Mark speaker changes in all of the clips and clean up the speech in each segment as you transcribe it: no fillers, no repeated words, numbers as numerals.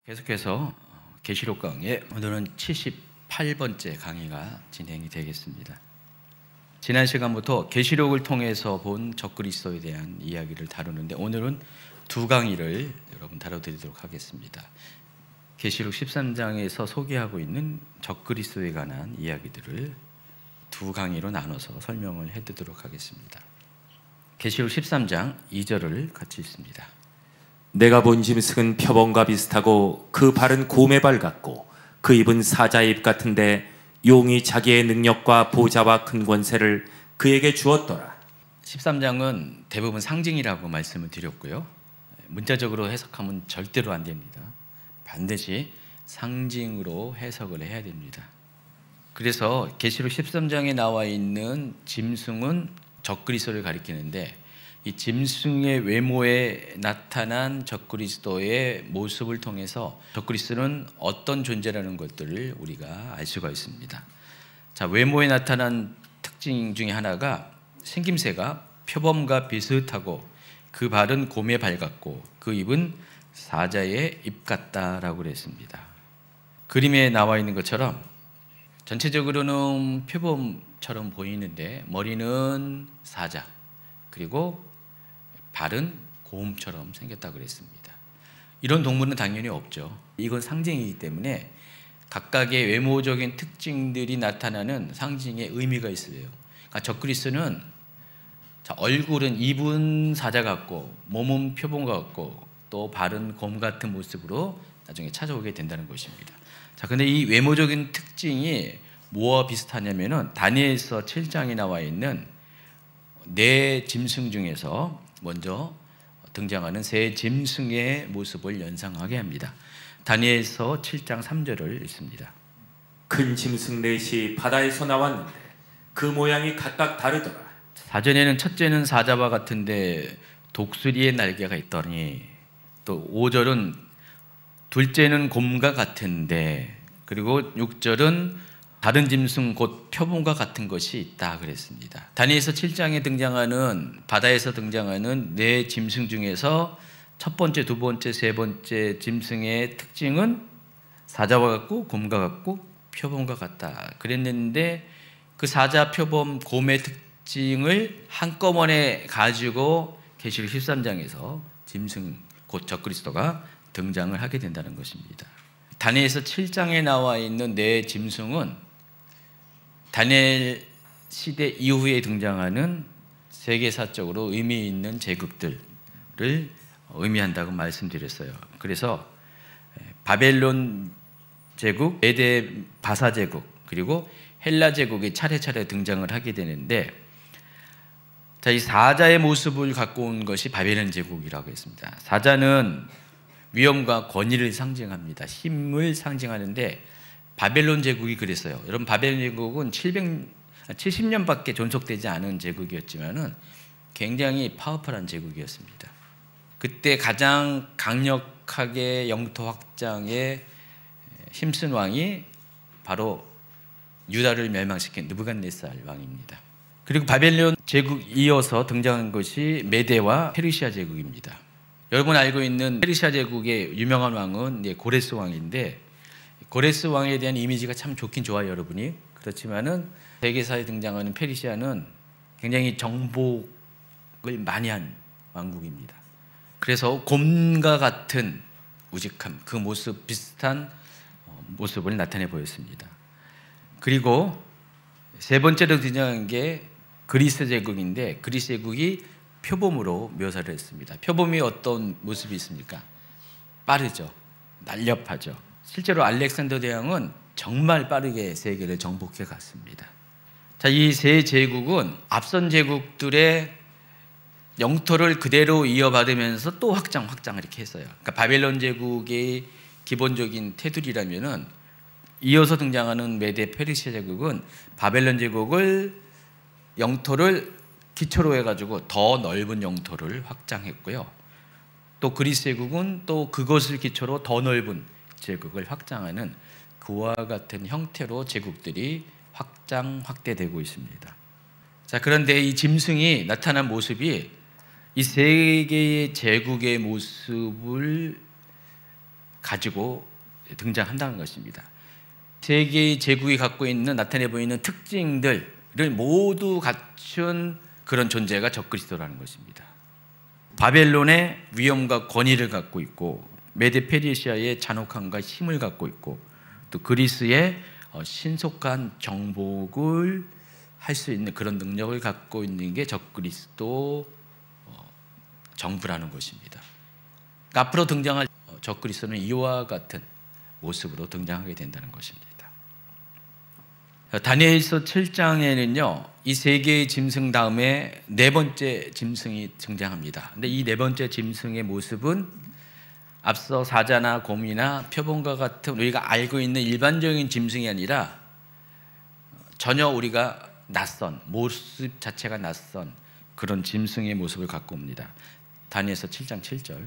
Speaker 1: 계속해서 계시록 강의, 오늘은 78번째 강의가 진행이 되겠습니다. 지난 시간부터 계시록을 통해서 본 적그리스도에 대한 이야기를 다루는데, 오늘은 두 강의를 여러분 다뤄드리도록 하겠습니다. 계시록 13장에서 소개하고 있는 적그리스도에 관한 이야기들을 두 강의로 나눠서 설명을 해드리도록 하겠습니다. 계시록 13장 2절을 같이 읽습니다.
Speaker 2: 내가 본 짐승은 표범과 비슷하고 그 발은 곰의 발 같고 그 입은 사자의 입 같은데 용이 자기의 능력과 보좌와 큰 권세를 그에게 주었더라.
Speaker 1: 13장은 대부분 상징이라고 말씀을 드렸고요. 문자적으로 해석하면 절대로 안 됩니다. 반드시 상징으로 해석을 해야 됩니다. 그래서 계시록 13장에 나와 있는 짐승은 적그리스도를 가리키는데, 이 짐승의 외모에 나타난 적그리스도의 모습을 통해서 적그리스도는 어떤 존재라는 것들을 우리가 알 수가 있습니다. 자, 외모에 나타난 특징 중에 하나가 생김새가 표범과 비슷하고 그 발은 곰의 발 같고 그 입은 사자의 입 같다라고 그랬습니다. 그림에 나와 있는 것처럼 전체적으로는 표범처럼 보이는데 머리는 사자, 그리고 발은 곰처럼 생겼다고 그랬습니다. 이런 동물은 당연히 없죠. 이건 상징이기 때문에 각각의 외모적인 특징들이 나타나는 상징의 의미가 있어요. 그러니까 적그리스도는 얼굴은 입은 사자 같고 몸은 표범 같고 또 발은 곰 같은 모습으로 나중에 찾아오게 된다는 것입니다. 자, 근데 이 외모적인 특징이 뭐와 비슷하냐면은 다니엘서 7장에 나와 있는 네 짐승 중에서 먼저 등장하는 새 짐승의 모습을 연상하게 합니다. 다니엘서 7장 3절을 읽습니다.
Speaker 2: 큰 짐승 넷이 바다에서 나왔는데 그 모양이 각각 다르더라.
Speaker 1: 사전에는 첫째는 사자와 같은데 독수리의 날개가 있더니, 또 5절은 둘째는 곰과 같은데, 그리고 6절은 다른 짐승 곧 표범과 같은 것이 있다 그랬습니다. 다니엘서 7장에 등장하는, 바다에서 등장하는 네 짐승 중에서 첫 번째, 두 번째, 세 번째 짐승의 특징은 사자와 같고 곰과 같고 표범과 같다 그랬는데, 그 사자, 표범, 곰의 특징을 한꺼번에 가지고 계시록 13장에서 짐승 곧 적그리스도가 등장을 하게 된다는 것입니다. 다니엘서 7장에 나와 있는 네 짐승은 다니엘 시대 이후에 등장하는 세계사적으로 의미 있는 제국들을 의미한다고 말씀드렸어요. 그래서 바벨론 제국, 메데 바사 제국, 그리고 헬라 제국이 차례차례 등장을 하게 되는데, 자, 이 사자의 모습을 갖고 온 것이 바벨론 제국이라고 했습니다. 사자는 위엄과 권위를 상징합니다. 힘을 상징하는데 바벨론 제국이 그랬어요. 여러분, 바벨론 제국은 70년밖에 존속되지 않은 제국이었지만은 굉장히 파워풀한 제국이었습니다. 그때 가장 강력하게 영토 확장에 힘쓴 왕이 바로 유다를 멸망시킨 느부갓네살 왕입니다. 그리고 바벨론 제국 이어서 등장한 것이 메데와 페르시아 제국입니다. 여러분 알고 있는 페르시아 제국의 유명한 왕은 고레스 왕인데, 고레스 왕에 대한 이미지가 참 좋긴 좋아요, 여러분이. 그렇지만은 세계사에 등장하는 페르시아는 굉장히 정복을 많이 한 왕국입니다. 그래서 곰과 같은 우직함, 그 모습 비슷한 모습을 나타내 보였습니다. 그리고 세 번째로 등장한 게 그리스 제국인데, 그리스 제국이 표범으로 묘사를 했습니다. 표범이 어떤 모습이 있습니까? 빠르죠. 날렵하죠. 실제로 알렉산더 대왕은 정말 빠르게 세계를 정복해 갔습니다. 자, 이 세 제국은 앞선 제국들의 영토를 그대로 이어받으면서 또 확장 이렇게 했어요. 그러니까 바벨론 제국의 기본적인 테두리라면은, 이어서 등장하는 메데 페르시아 제국은 바벨론 제국을 영토를 기초로 해가지고 더 넓은 영토를 확장했고요. 또 그리스 제국은 또 그것을 기초로 더 넓은 제국을 확장하는 그와 같은 형태로 제국들이 확대되고 있습니다. 자, 그런데 이 짐승이 나타난 모습이 이 세 개의 제국의 모습을 가지고 등장한다는 것입니다. 세 개의 제국이 갖고 있는 나타내 보이는 특징들을 모두 갖춘 그런 존재가 적그리스도라는 것입니다. 바벨론의 위엄과 권위를 갖고 있고 메데 페르시아의 잔혹함과 힘을 갖고 있고 또 그리스의 신속한 정복을 할 수 있는 그런 능력을 갖고 있는 게 적그리스도 정부라는 것입니다. 그러니까 앞으로 등장할 적그리스도는 이와 같은 모습으로 등장하게 된다는 것입니다. 다니엘서 7장에는요, 이 세 개의 짐승 다음에 네 번째 짐승이 등장합니다. 근데 이 네 번째 짐승의 모습은 앞서 사자나 곰이나 표범과 같은 우리가 알고 있는 일반적인 짐승이 아니라 전혀 우리가 낯선, 모습 자체가 낯선 그런 짐승의 모습을 갖고 옵니다. 다니엘서 7장 7절.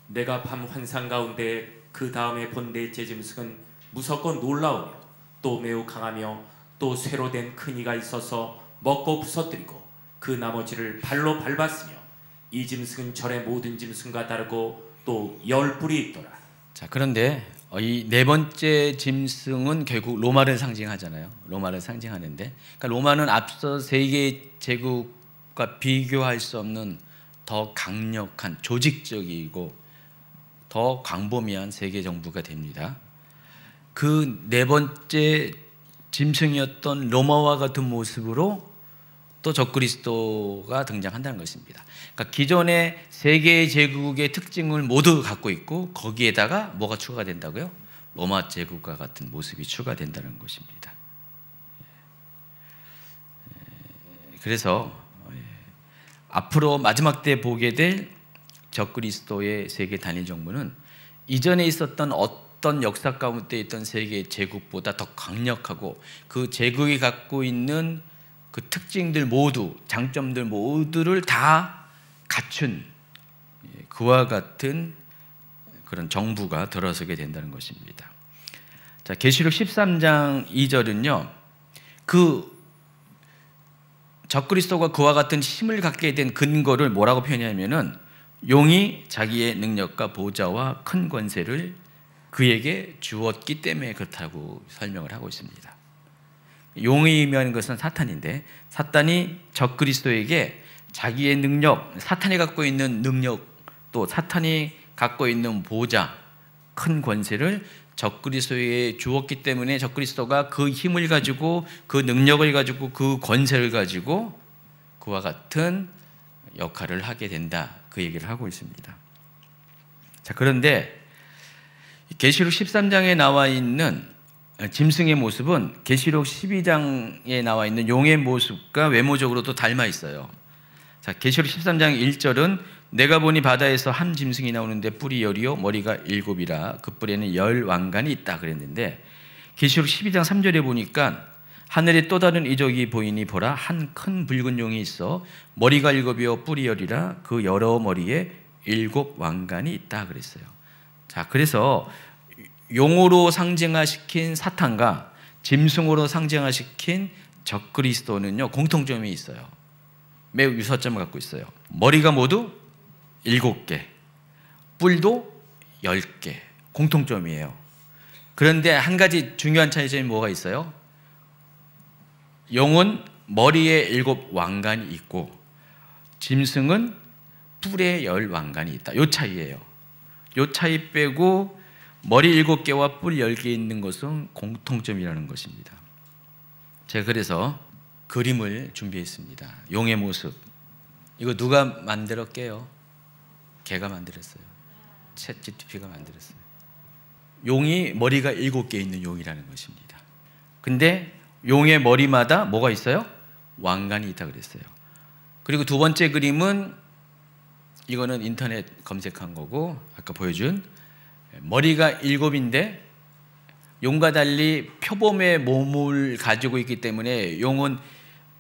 Speaker 2: 내가 밤 환상 가운데 그 다음에 본 넷째 짐승은 무섭고 놀라우며 또 매우 강하며 또 쇠로 된 큰 이가 있어서 먹고 부서뜨리고 그 나머지를 발로 밟았으며 이 짐승은 절의 모든 짐승과 다르고 또 10뿔이 있더라.
Speaker 1: 자, 그런데 이 네 번째 짐승은 결국 로마를 상징하잖아요. 로마를 상징하는데, 그러니까 로마는 앞서 세 개의 제국과 비교할 수 없는 더 강력한 조직적이고 더 광범위한 세계 정부가 됩니다. 그 네 번째 짐승이었던 로마와 같은 모습으로 또 적그리스도가 등장한다는 것입니다. 그러니까 기존의 세 개의 제국의 특징을 모두 갖고 있고 거기에다가 뭐가 추가가 된다고요? 로마 제국과 같은 모습이 추가된다는 것입니다. 그래서 앞으로 마지막 때 보게 될 적그리스도의 세계 단일 정부는 이전에 있었던 어떤 역사 가운데 있던 세계 제국보다 더 강력하고 그 제국이 갖고 있는 그 특징들 모두, 장점들 모두를 다 갖춘 그와 같은 그런 정부가 들어서게 된다는 것입니다. 자, 계시록 13장 2절은요, 그 적그리스도가 그와 같은 힘을 갖게 된 근거를 뭐라고 표현하냐면은 용이 자기의 능력과 보좌와 큰 권세를 그에게 주었기 때문에 그렇다고 설명을 하고 있습니다. 용이 의미하는 것은 사탄인데, 사탄이 적그리스도에게 자기의 능력, 사탄이 갖고 있는 능력, 또 사탄이 갖고 있는 보좌, 큰 권세를 적그리스도에게 주었기 때문에 적그리스도가 그 힘을 가지고 그 능력을 가지고 그 권세를 가지고 그와 같은 역할을 하게 된다, 그 얘기를 하고 있습니다. 자, 그런데 계시록 13장에 나와 있는 짐승의 모습은 계시록 12장에 나와 있는 용의 모습과 외모적으로도 닮아 있어요. 자, 계시록 13장 1절은 내가 보니 바다에서 한 짐승이 나오는데 뿔이 10이요 머리가 7이라 그 뿔에는 10 왕관이 있다 그랬는데, 계시록 12장 3절에 보니까 하늘에 또 다른 이적이 보이니 보라 한 큰 붉은 용이 있어 머리가 7이요 뿔이 10이라 그 여러 머리에 7 왕관이 있다 그랬어요. 자, 그래서 용으로 상징화시킨 사탄과 짐승으로 상징화시킨 적그리스도는요, 공통점이 있어요. 매우 유사점을 갖고 있어요. 머리가 모두 7개, 뿔도 10개, 공통점이에요. 그런데 한 가지 중요한 차이점이 뭐가 있어요? 용은 머리에 7 왕관이 있고 짐승은 뿔에 10 왕관이 있다. 이 차이예요. 이 차이 빼고 머리 7개와 뿔 10개 있는 것은 공통점이라는 것입니다. 제가 그래서 그림을 준비했습니다. 용의 모습. 이거 누가 만들었게요? 걔가 만들었어요. 챗GPT가 만들었어요. 용이 머리가 7개 있는 용이라는 것입니다. 근데 용의 머리마다 뭐가 있어요? 왕관이 있다 그랬어요. 그리고 두 번째 그림은 이거는 인터넷 검색한 거고, 아까 보여준 머리가 7인데 용과 달리 표범의 몸을 가지고 있기 때문에 용은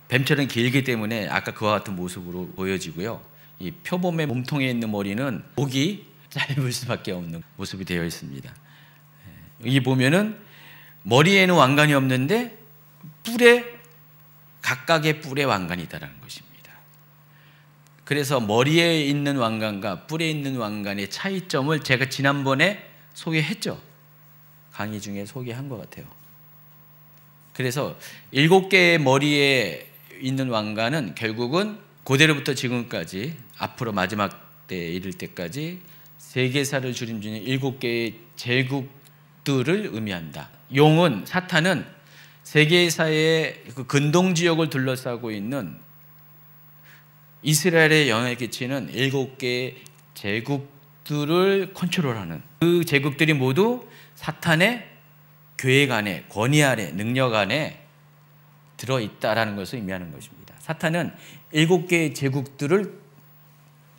Speaker 1: 뱀처럼 길기 때문에 아까 그와 같은 모습으로 보여지고요. 이 표범의 몸통에 있는 머리는 목이 짧을 수밖에 없는 모습이 되어 있습니다. 여기 보면은 머리에는 왕관이 없는데 뿔에, 각각의 뿔에 왕관이 있다는 것입니다. 그래서 머리에 있는 왕관과 뿔에 있는 왕관의 차이점을 제가 지난번에 소개했죠. 강의 중에 소개한 것 같아요. 그래서 7개의 머리에 있는 왕관은 결국은 고대로부터 지금까지 앞으로 마지막 때에 이를 때까지 세계사를 주름지는 7개의 제국들을 의미한다. 용은, 사탄은 세계사의 그 근동지역을 둘러싸고 있는 이스라엘에 영향을 끼치는 7개의 제국들을 컨트롤하는, 그 제국들이 모두 사탄의 계획 안에, 권위 아래, 능력 안에 들어있다라는 것을 의미하는 것입니다. 사탄은 7개의 제국들을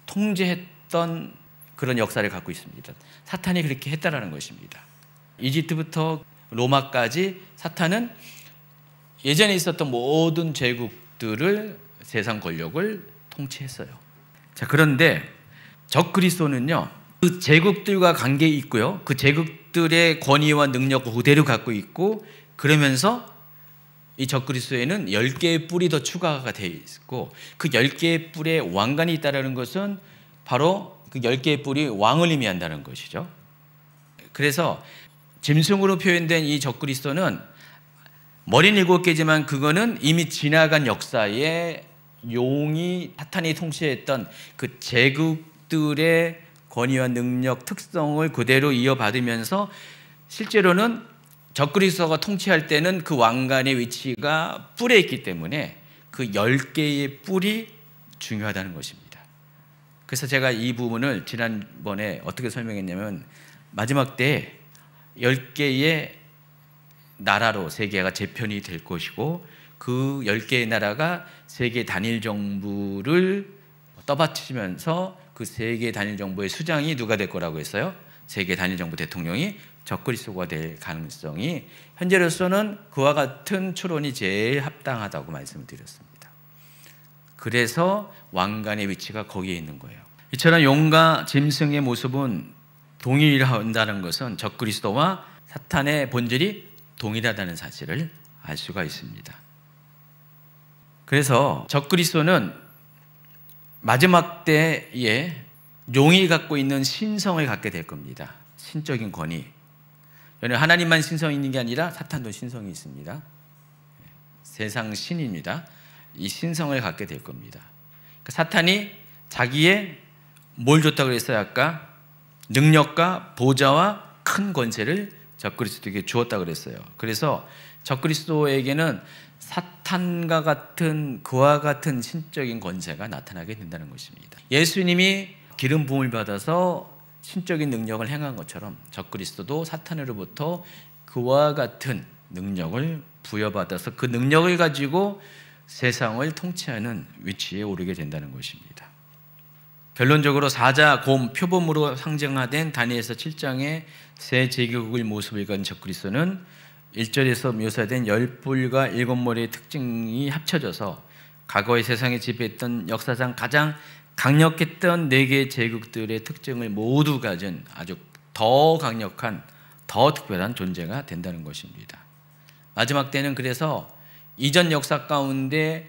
Speaker 1: 통제했던 그런 역사를 갖고 있습니다. 사탄이 그렇게 했다라는 것입니다. 이집트부터 로마까지 사탄은 예전에 있었던 모든 제국들을, 세상 권력을 통치했어요. 자, 그런데 적그리스도는요, 그 제국들과 관계 있고요, 그 제국들의 권위와 능력을 그대로 갖고 있고, 그러면서 이 적그리스도에는 10개의 뿔이 더 추가가 되어 있고, 그 10개의 뿔에 왕관이 있다는 것은 바로 그 10개의 뿔이 왕을 의미한다는 것이죠. 그래서 짐승으로 표현된 이 적그리스도는 머리는 7개지만 그거는 이미 지나간 역사에 용이, 사탄이 통치했던 그 제국들의 권위와 능력, 특성을 그대로 이어받으면서 실제로는 적그리스도가 통치할 때는 그 왕관의 위치가 뿔에 있기 때문에 그 10개의 뿔이 중요하다는 것입니다. 그래서 제가 이 부분을 지난번에 어떻게 설명했냐면, 마지막 때에 10개의 나라로 세계가 재편이 될 것이고, 그 10개의 나라가 세계 단일 정부를 떠받치면서 그 세계 단일 정부의 수장이 누가 될 거라고 했어요? 세계 단일 정부 대통령이 적그리스도가 될 가능성이, 현재로서는 그와 같은 추론이 제일 합당하다고 말씀을 드렸습니다. 그래서 왕관의 위치가 거기에 있는 거예요. 이처럼 용과 짐승의 모습은 동일하다는 것은 적그리스도와 사탄의 본질이 동일하다는 사실을 알 수가 있습니다. 그래서 적그리스도는 마지막 때에 용이 갖고 있는 신성을 갖게 될 겁니다. 신적인 권위. 하나님만 신성이 있는 게 아니라 사탄도 신성이 있습니다. 세상 신입니다. 이 신성을 갖게 될 겁니다. 사탄이 자기의 뭘 줬다고 그랬어요? 아까 능력과 보좌와 큰 권세를 적그리스도에게 주었다고 그랬어요. 그래서 적그리스도에게는 사탄과 같은, 그와 같은 신적인 권세가 나타나게 된다는 것입니다. 예수님이 기름 부음을 받아서 신적인 능력을 행한 것처럼 적그리스도도 사탄으로부터 그와 같은 능력을 부여받아서 그 능력을 가지고 세상을 통치하는 위치에 오르게 된다는 것입니다. 결론적으로 사자, 곰, 표범으로 상징화된 다니엘서 7장의 새 제국의 모습을 가진 적그리스도는 1절에서 묘사된 10뿔과 7머리의 특징이 합쳐져서 과거의 세상에 지배했던 역사상 가장 강력했던 4개의 제국들의 특징을 모두 가진 아주 더 강력한, 더 특별한 존재가 된다는 것입니다. 마지막 때는 그래서 이전 역사 가운데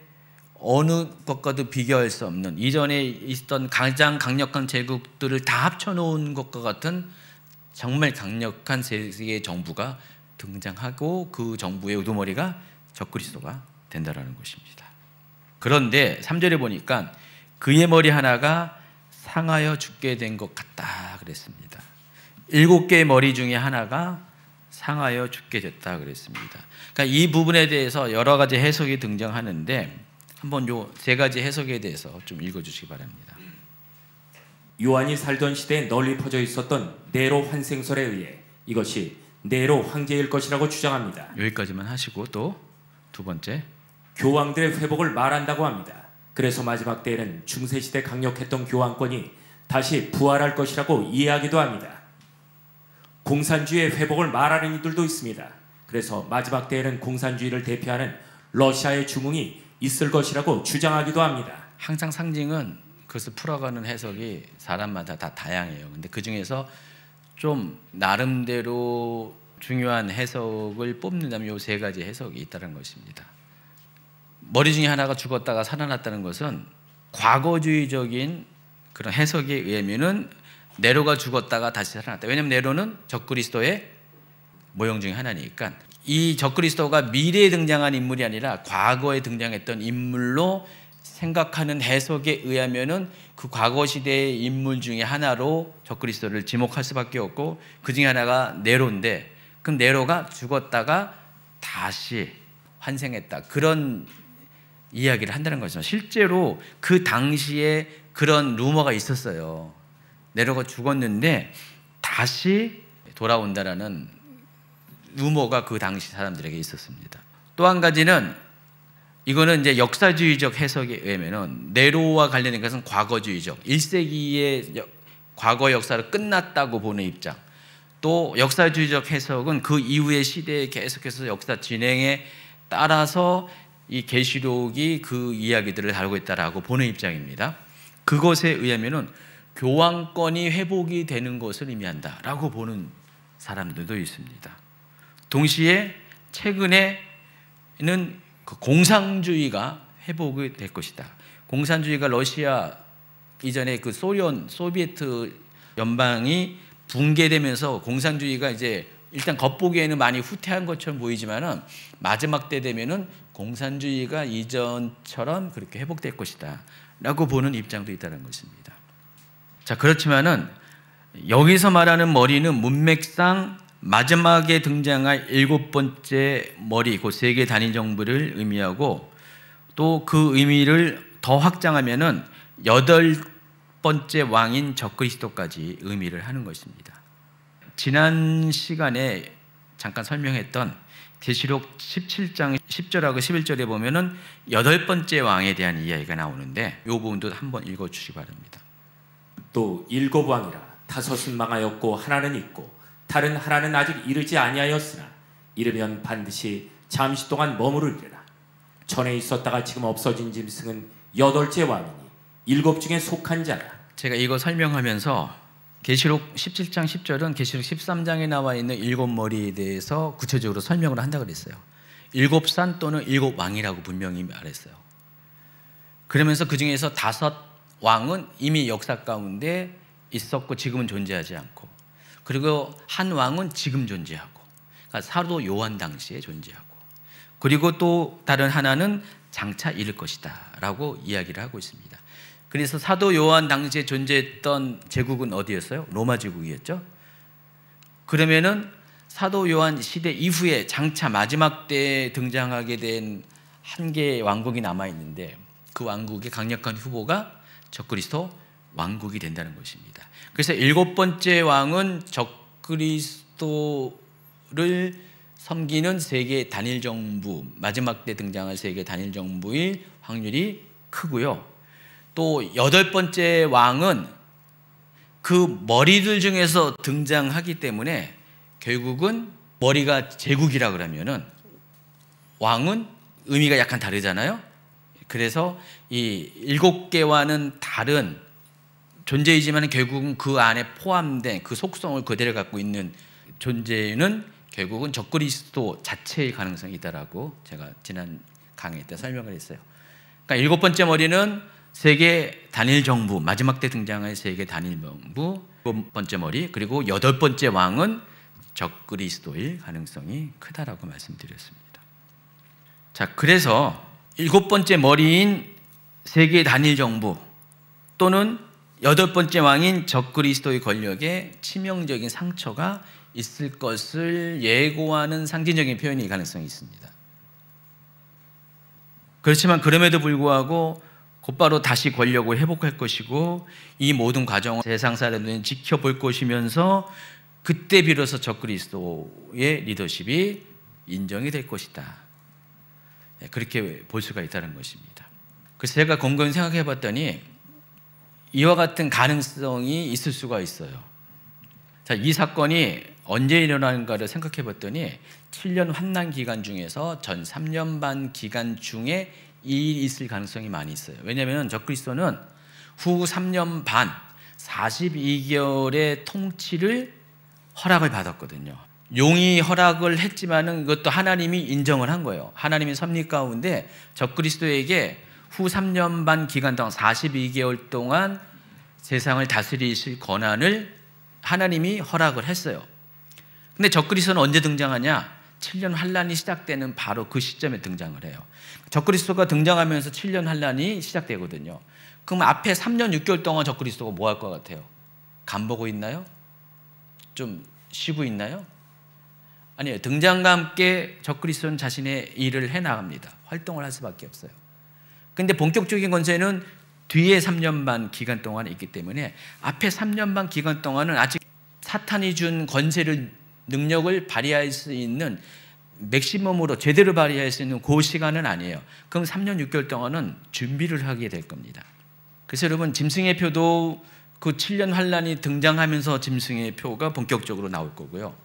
Speaker 1: 어느 것과도 비교할 수 없는, 이전에 있던 가장 강력한 제국들을 다 합쳐놓은 것과 같은 정말 강력한 세계 정부가 등장하고, 그 정부의 우두머리가 적그리스도가 된다는 것입니다. 그런데 3절에 보니까 그의 머리 하나가 상하여 죽게 된 것 같다 그랬습니다. 7개의 머리 중에 하나가 상하여 죽게 됐다 그랬습니다. 그러니까 이 부분에 대해서 여러 가지 해석이 등장하는데, 한번 요 3가지 해석에 대해서 좀 읽어주시기 바랍니다.
Speaker 2: 요한이 살던 시대에 널리 퍼져 있었던 네로 환생설에 의해 이것이 네로 황제일 것이라고 주장합니다.
Speaker 1: 여기까지만 하시고, 또 두 번째,
Speaker 2: 교황들의 회복을 말한다고 합니다. 그래서 마지막 때에는 중세시대 강력했던 교황권이 다시 부활할 것이라고 이해하기도 합니다. 공산주의의 회복을 말하는 이들도 있습니다. 그래서 마지막 때에는 공산주의를 대표하는 러시아의 중흥이 있을 것이라고 주장하기도 합니다.
Speaker 1: 항상 상징은 그것을 풀어가는 해석이 사람마다 다 다양해요. 근데 그 중에서 좀 나름대로 중요한 해석을 뽑는다면 요 3가지 해석이 있다는 것입니다. 머리 중에 하나가 죽었다가 살아났다는 것은 과거주의적인 그런 해석에 의하면은 네로가 죽었다가 다시 살아났다. 왜냐하면 네로는 적그리스도의 모형 중에 하나니까. 이 적그리스도가 미래에 등장한 인물이 아니라 과거에 등장했던 인물로 생각하는 해석에 의하면은 그 과거 시대의 인물 중에 하나로 적그리스도를 지목할 수밖에 없고, 그 중에 하나가 네로인데, 그 네로가 죽었다가 다시 환생했다, 그런 이야기를 한다는 거죠. 실제로 그 당시에 그런 루머가 있었어요. 네로가 죽었는데 다시 돌아온다라는 루머가 그 당시 사람들에게 있었습니다. 또 한 가지는, 이거는 이제 역사주의적 해석에 의하면은 네로와 관련된 것은 과거주의적, 1세기의 과거 역사를 끝났다고 보는 입장. 또 역사주의적 해석은 그 이후의 시대에 계속해서 역사 진행에 따라서 이 계시록이 그 이야기들을 다루고 있다라고 보는 입장입니다. 그것에 의하면은 교황권이 회복이 되는 것을 의미한다라고 보는 사람들도 있습니다. 동시에 최근에는 그 공산주의가 회복이 될 것이다. 공산주의가 러시아 이전에 그 소비에트 연방이 붕괴되면서 공산주의가 이제 일단 겉보기에는 많이 후퇴한 것처럼 보이지만은 마지막 때 되면은 공산주의가 이전처럼 그렇게 회복될 것이다라고 보는 입장도 있다는 것입니다. 자, 그렇지만은 여기서 말하는 머리는 문맥상 마지막에 등장할 7번째 머리, 그 세계 단일 정부를 의미하고, 또 그 의미를 더 확장하면은 8번째 왕인 적그리스도까지 의미를 하는 것입니다. 지난 시간에 잠깐 설명했던 계시록 17장 10절하고 11절에 보면은 8번째 왕에 대한 이야기가 나오는데, 이 부분도 한번 읽어 주시기 바랍니다.
Speaker 2: 또 7 왕이라 5은 망하였고 하나는 있고 다른 하나는 아직 이르지 아니하였으나 이르면 반드시 잠시 동안 머무르리라. 전에 있었다가 지금 없어진 짐승은 8째 왕이니 7 중에 속한 자라.
Speaker 1: 제가 이거 설명하면서 계시록 17장 10절은 계시록 13장에 나와 있는 7머리에 대해서 구체적으로 설명을 한다 그랬어요. 7산 또는 7 왕이라고 분명히 말했어요. 그러면서 그 중에서 5 왕은 이미 역사 가운데 있었고 지금은 존재하지 않고, 그리고 한 왕은 지금 존재하고, 그러니까 사도 요한 당시에 존재하고, 그리고 또 다른 하나는 장차 이를 것이다 라고 이야기를 하고 있습니다. 그래서 사도 요한 당시에 존재했던 제국은 어디였어요? 로마 제국이었죠. 그러면은 사도 요한 시대 이후에 장차 마지막 때에 등장하게 된 한 개의 왕국이 남아있는데, 그 왕국의 강력한 후보가 적그리스도 왕국이 된다는 것입니다. 그래서 7번째 왕은 적그리스도를 섬기는 세계 단일 정부, 마지막 때 등장할 세계 단일 정부의 확률이 크고요. 또 8번째 왕은 그 머리들 중에서 등장하기 때문에 결국은 머리가 제국이라 그러면은 왕은 의미가 약간 다르잖아요. 그래서 이 7개와는 다른 존재이지만 결국은 그 안에 포함된 그 속성을 그대로 갖고 있는 존재는 결국은 적그리스도 자체의 가능성이 있다라고 제가 지난 강의 때 설명을 했어요. 그러니까 7번째 머리는 세계 단일 정부, 마지막 때 등장할 세계 단일 정부 7번째 머리, 그리고 8번째 왕은 적그리스도일 가능성이 크다라고 말씀드렸습니다. 자, 그래서 7번째 머리인 세계 단일 정부 또는 8번째 왕인 적그리스도의 권력에 치명적인 상처가 있을 것을 예고하는 상징적인 표현일 가능성이 있습니다. 그렇지만 그럼에도 불구하고 곧바로 다시 권력을 회복할 것이고, 이 모든 과정을 세상 사람들은 지켜볼 것이면서 그때 비로소 적그리스도의 리더십이 인정이 될 것이다. 그렇게 볼 수가 있다는 것입니다. 그래서 제가 곰곰이 생각해 봤더니 이와 같은 가능성이 있을 수가 있어요. 자, 이 사건이 언제 일어나는가를 생각해 봤더니 7년 환난 기간 중에서 전 3년 반 기간 중에 이 일이 있을 가능성이 많이 있어요. 왜냐하면 적그리스도는 후 3년 반 42개월의 통치를 허락을 받았거든요. 용이 허락을 했지만은 이것도 하나님이 인정을 한 거예요. 하나님의 섭리 가운데 적그리스도에게 후 3년 반 기간 동안 42개월 동안 세상을 다스리실 권한을 하나님이 허락을 했어요. 근데 적그리스도는 언제 등장하냐? 7년 환란이 시작되는 바로 그 시점에 등장을 해요. 적그리스도가 등장하면서 7년 환란이 시작되거든요. 그럼 앞에 3년 6개월 동안 적그리스도가 뭐 할 것 같아요? 간 보고 있나요? 좀 쉬고 있나요? 아니에요. 등장과 함께 적그리스도는 자신의 일을 해나갑니다. 활동을 할 수밖에 없어요. 근데 본격적인 권세는 뒤에 3년 반 기간 동안에 있기 때문에 앞에 3년 반 기간 동안은 아직 사탄이 준 권세를 능력을 발휘할 수 있는 맥시멈으로 제대로 발휘할 수 있는 그 시간은 아니에요. 그럼 3년 6개월 동안은 준비를 하게 될 겁니다. 그래서 여러분 짐승의 표도 그 7년 환란이 등장하면서 짐승의 표가 본격적으로 나올 거고요.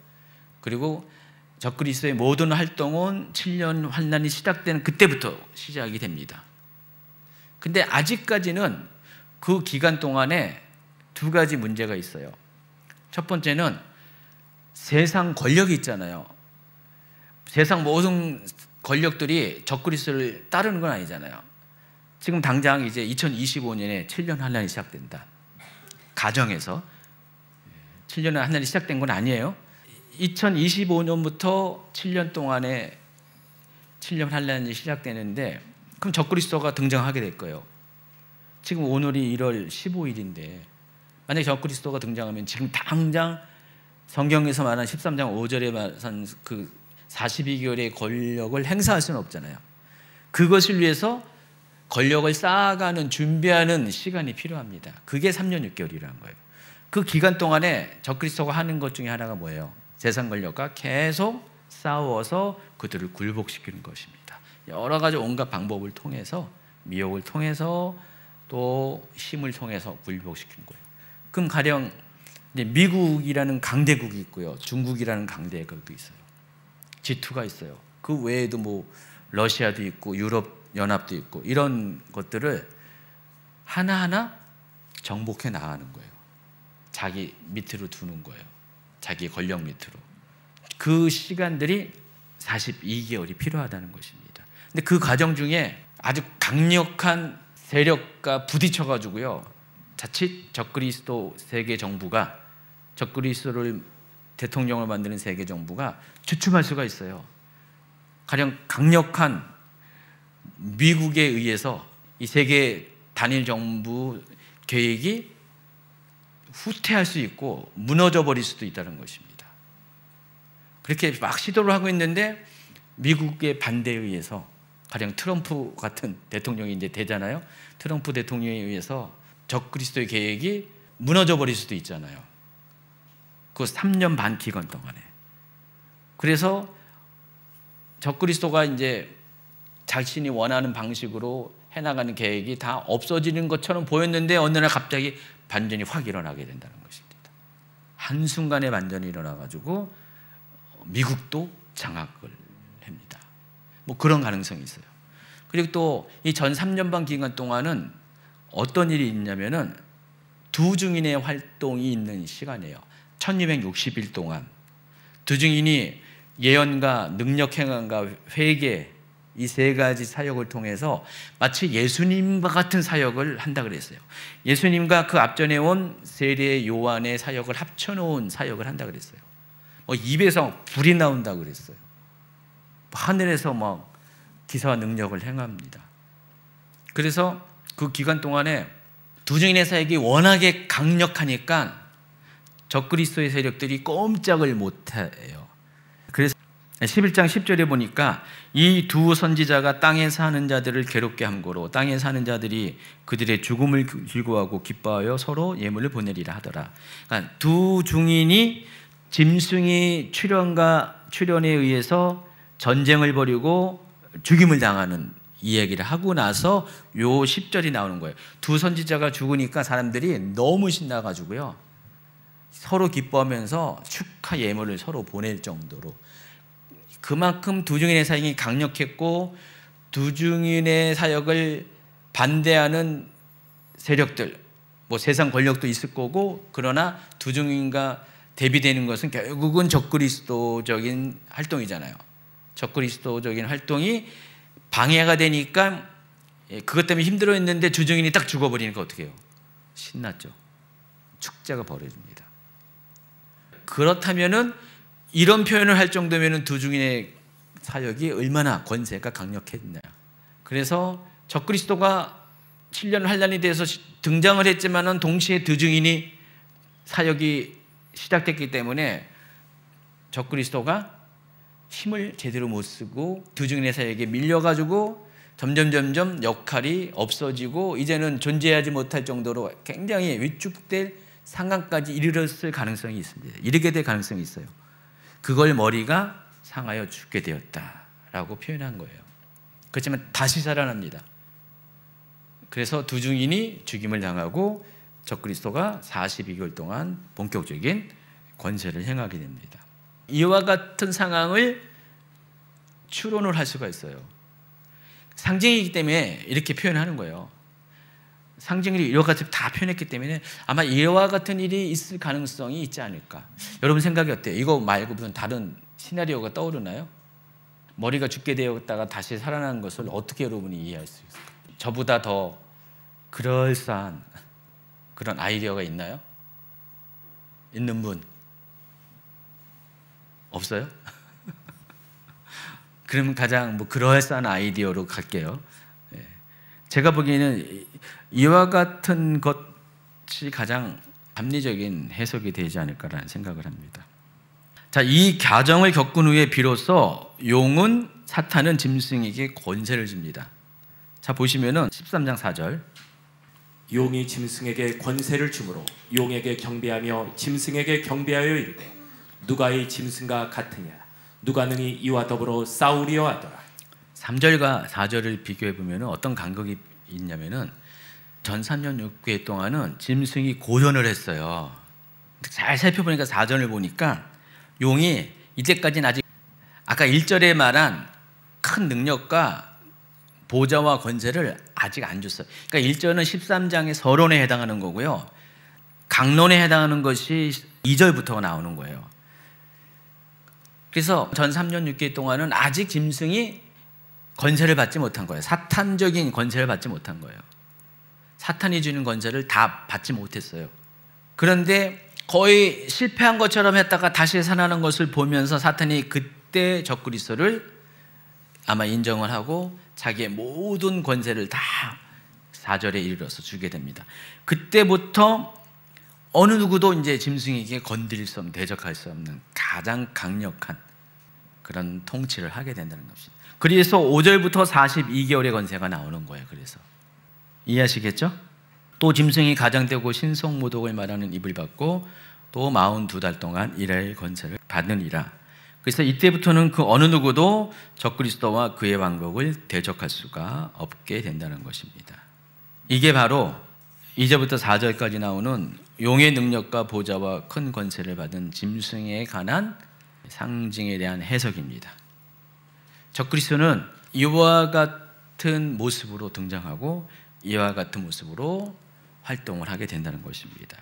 Speaker 1: 그리고 적그리스도의 모든 활동은 7년 환란이 시작되는 그때부터 시작이 됩니다. 근데 아직까지는 그 기간 동안에 두 가지 문제가 있어요. 첫 번째는 세상 권력이 있잖아요. 세상 모든 권력들이 적그리스도를 따르는 건 아니잖아요. 지금 당장 이제 2025년에 7년 환란이 시작된다. 가정에서 7년 환란이 시작된 건 아니에요. 2025년부터 7년 동안에 7년 환란이 시작되는데 그럼 적그리스도가 등장하게 될 거예요. 지금 오늘이 1월 15일인데 만약에 적그리스도가 등장하면 지금 당장 성경에서 말한 13장 5절에 말한 그 42개월의 권력을 행사할 수는 없잖아요. 그것을 위해서 권력을 쌓아가는 준비하는 시간이 필요합니다. 그게 3년 6개월이라는 거예요. 그 기간 동안에 적그리스도가 하는 것 중에 하나가 뭐예요? 세상 권력과 계속 싸워서 그들을 굴복시키는 것입니다. 여러 가지 온갖 방법을 통해서 미혹을 통해서 또 힘을 통해서 굴복시키는 거예요. 그럼 가령 이제 미국이라는 강대국이 있고요. 중국이라는 강대국도 있어요. G2가 있어요. 그 외에도 뭐 러시아도 있고 유럽 연합도 있고 이런 것들을 하나하나 정복해 나가는 거예요. 자기 밑으로 두는 거예요. 자기 권력 밑으로. 그 시간들이 42개월이 필요하다는 것입니다. 근데 그 과정 중에 아주 강력한 세력과 부딪혀가지고요. 자칫 적그리스도 세계 정부가 적그리스도를 대통령을 만드는 세계 정부가 주춤할 수가 있어요. 가령 강력한 미국에 의해서 이 세계 단일 정부 계획이 후퇴할 수 있고 무너져 버릴 수도 있다는 것입니다. 그렇게 막 시도를 하고 있는데 미국의 반대에 의해서 가령 트럼프 같은 대통령이 이제 되잖아요. 트럼프 대통령에 의해서 적그리스도의 계획이 무너져 버릴 수도 있잖아요. 그 3년 반 기간 동안에. 그래서 적그리스도가 이제 자신이 원하는 방식으로 해나가는 계획이 다 없어지는 것처럼 보였는데 어느 날 갑자기 반전이 확 일어나게 된다는 것입니다. 한순간에 반전이 일어나가지고 미국도 장악을 합니다. 뭐 그런 가능성이 있어요. 그리고 또 이 전 3년 반 기간 동안은 어떤 일이 있냐면은 두 증인의 활동이 있는 시간이에요. 1260일 동안 두 증인이 예언과 능력행함과 회개 이 세 가지 사역을 통해서 마치 예수님과 같은 사역을 한다 그랬어요. 예수님과 그 앞전에 온 세례 요한의 사역을 합쳐놓은 사역을 한다 그랬어요. 입에서 불이 나온다 그랬어요. 하늘에서 막 기사와 능력을 행합니다. 그래서 그 기간 동안에 두 증인의 사역이 워낙에 강력하니까 적그리스도의 세력들이 꼼짝을 못해요. 그래서 11장 10절에 보니까 이 두 선지자가 땅에 사는 자들을 괴롭게 함고로 땅에 사는 자들이 그들의 죽음을 즐거워하고 기뻐하여 서로 예물을 보내리라 하더라. 그러니까 두 증인이 짐승이 출현에 의해서 전쟁을 벌이고 죽임을 당하는 이야기를 하고 나서 요 10절이 나오는 거예요. 두 선지자가 죽으니까 사람들이 너무 신나가지고요. 서로 기뻐하면서 축하 예물을 서로 보낼 정도로 그만큼 두 증인의 사역이 강력했고 두 증인의 사역을 반대하는 세력들, 뭐 세상 권력도 있을 거고 그러나 두 증인과 대비되는 것은 결국은 적그리스도적인 활동이잖아요. 적그리스도적인 활동이 방해가 되니까 그것 때문에 힘들어했는데 주증인이 딱 죽어버리니까 어떻게 해요? 신났죠. 축제가 벌어집니다. 그렇다면은 이런 표현을 할 정도면은 두중인의 사역이 얼마나 권세가 강력했냐. 그래서 적그리스도가 7년 환란이 돼서 등장을 했지만은 동시에 두중인이 사역이 시작됐기 때문에 적그리스도가 힘을 제대로 못 쓰고 두중인의 사역에 밀려가지고 점점 역할이 없어지고 이제는 존재하지 못할 정도로 굉장히 위축될 상황까지 이르렀을 가능성이 있습니다. 이르게 될 가능성이 있어요. 그걸 머리가 상하여 죽게 되었다라고 표현한 거예요. 그렇지만 다시 살아납니다. 그래서 두중인이 죽임을 당하고 적그리스도가 42개월 동안 본격적인 권세를 행하게 됩니다. 이와 같은 상황을 추론을 할 수가 있어요. 상징이기 때문에 이렇게 표현하는 거예요. 상징을 이와 같이 다 표현했기 때문에 아마 이와 같은 일이 있을 가능성이 있지 않을까. 여러분 생각이 어때요? 이거 말고 무슨 다른 시나리오가 떠오르나요? 머리가 죽게 되었다가 다시 살아나는 것을 어떻게 여러분이 이해할 수 있을까요? 저보다 더 그럴싸한 그런 아이디어가 있나요? 있는 분? 없어요? 그러면 가장 그럴싸한 아이디어로 갈게요. 제가 보기에는 이와 같은 것이 가장 합리적인 해석이 되지 않을까라는 생각을 합니다. 자, 이 과정을 겪은 후에 비로소 용은 사탄은 짐승에게 권세를 줍니다. 자, 보시면은 13장 4절.
Speaker 2: 용이 짐승에게 권세를 주므로 용에게 경배하며 짐승에게 경배하여 이르되 누가 이 짐승과 같으냐 누가 능히 이와 더불어 싸우리요 하더라. 3절과
Speaker 1: 4절을 비교해 보면 어떤 간극이 있냐면은 전 3년 6개월 동안은 짐승이 고전을 했어요. 잘 살펴보니까 4절을 보니까 용이 이때까지는 아직 아까 1절에 말한 큰 능력과 보좌와 권세를 아직 안 줬어요. 그러니까 1절은 13장의 서론에 해당하는 거고요. 강론에 해당하는 것이 2절부터가 나오는 거예요. 그래서 전 3년 6개월 동안은 아직 짐승이 권세를 받지 못한 거예요. 사탄적인 권세를 받지 못한 거예요. 사탄이 주는 권세를 다 받지 못했어요. 그런데 거의 실패한 것처럼 했다가 다시 살아나는 것을 보면서 사탄이 그때 적그리스도를 아마 인정을 하고 자기의 모든 권세를 다 4절에 이르러서 주게 됩니다. 그때부터 어느 누구도 이제 짐승에게 건드릴 수 없는, 대적할 수 없는 가장 강력한 그런 통치를 하게 된다는 것입니다. 그래서 5절부터 42개월의 권세가 나오는 거예요. 그래서 이해하시겠죠? 또 짐승이 가장되고 신성모독을 말하는 입을 받고 또 42달 동안 일할 권세를 받으니라. 그래서 이때부터는 그 어느 누구도 적그리스도와 그의 왕국을 대적할 수가 없게 된다는 것입니다. 이게 바로 2절부터 4절까지 나오는 용의 능력과 보좌와 큰 권세를 받은 짐승에 관한 상징에 대한 해석입니다. 적그리스도는 이와 같은 모습으로 등장하고 이와 같은 모습으로 활동을 하게 된다는 것입니다.